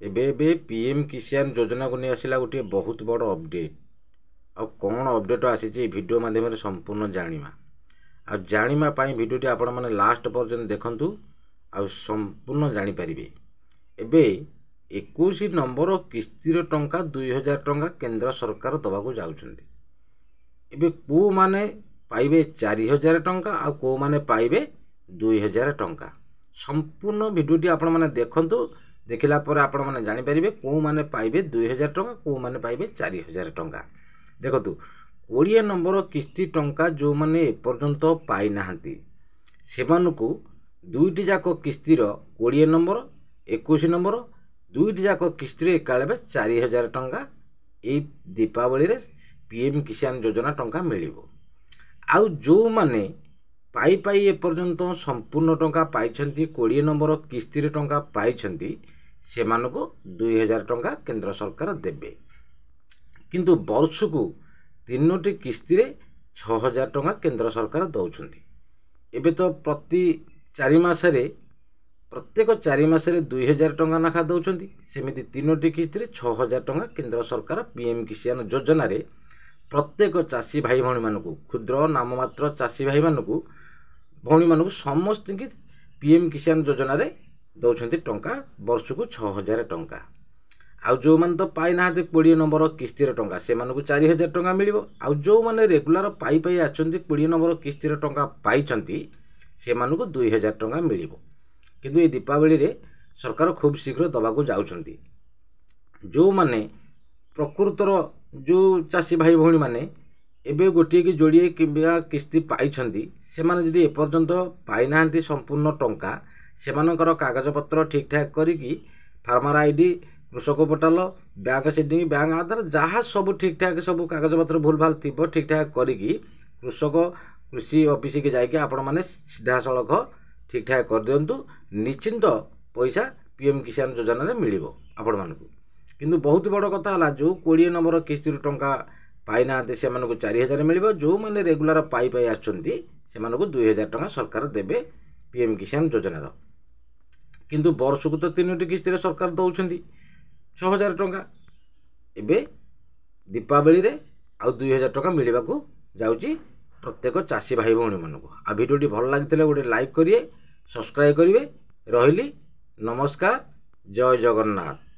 ଏବେ पीएम किसान योजना को नहीं आसला गोटे बहुत बड़ अपडेट आ कौन अपडेट आसी वीडियो माध्यम संपूर्ण जाना आ जाना भिडियोटी आपण मैंने लास्ट पर्यटन देखूँ आ संपूर्ण जानीपारे। एबे 21 नंबर किस्तिर टंका 2000 टंका केंद्र सरकार दबाक जाउछंती। एबे को माने पाइबे 4000 टंका आ को माने पाइबे 2000 टंका। संपूर्ण भिडियोटी आपण मैंने देखंतु, देखिला पर आपण मैंने जानि परिबे को माने पाइबे 2000 टंका को माने पाइबे 4000 टंका। देखंतु 20 नंबर किस्ती टंका जो माने एपर्यंत पाई नाहंती सेमानकु दुईटी जाक किस्तिर 20 नंबर 21 नंबर दुईटी जाक किस्तिर एकाले 4000 टंका ए दीपावली रे पीएम किसान योजना टंका मिलिबो। आउ जो माने पाई पाई एपर्यंत संपूर्ण टंका पाइछंती 20 नंबर किस्तिर टंका पाइछंती सेमानकु 2000 टंका केंद्र सरकार देबे। किंतु वर्ष को तीनोटी किस्ती रे 6000 टंका केंद्र सरकार दौरान। एबे तो प्रति 4 मासरे प्रत्येक 4 मासरे 2000 टंका नाखा दौरान। सेमिति तीनोटी किस्ती रे 6000 टंका केंद्र सरकार पीएम किसान योजना रे प्रत्येक चाषी भाई भौणी मानकु क्षुद्र नाममात्र चाषी भाई मानकु भौणी मानकु समस्त की पीएम किसान योजना रे दौरान टंका वर्ष को 6000 टंका। आउ जो माने तो पाई ना 20 नंबर किस्तिर टंका से मानकु 4000 टंका मिलिबो। आउ जो माने रेगुलर पाई पाई आछंती 20 नंबर किस्तिर टंका पाइछंती से मानकु 2000 टंका मिलिबो। किंतु ए दीपावली रे सरकार खूब शीघ्र दबाकू जाउछंती। जो माने प्रकृतर जो चाषी भाई भौणी माने एबे गोटे कि जोड़िए किंबा किस्ती पाइछंती से माने जदि एपर्यंत पाई नाहंती संपूर्ण टंका सेमानकर कागज पत्र ठीक ठाक करिकी फार्मर आईडी कृषक पोर्टाल बैंक सेटिंग बैंक आधार जहाँ सब ठीक ठाक सब कागज पत्र भूल भाल थी ठीक ठाक करिकी कृषक कृषि ऑफिस के जाइए आपण मैंने सीधा सड़क ठीक ठाक कर दिंतु निश्चिंत पैसा पीएम किसान योजना रे मिलिबो आपण मानकु। किंतु बहुत बड़ कथा है जो 20 नंबर किस्ती टंका पाई ना से 4000 मिलिबो। जो माने रेगुलर पाई पाई आछंती से 2000 टंका सरकार देबे पीएम किसान योजना रो। किंतु वर्ष को तो तीनोटी किस्ती सरकार दौरान 6000 टंका। एबे दीपावली रे आउ 2000 टंका मिलवा को जाउची प्रत्येक चाषी भाई भौणी मानकु। आ वीडियोटी भल लागितले गोटे लाइक करिए, सब्सक्राइब करिवे। रहिली नमस्कार, जय जगन्नाथ।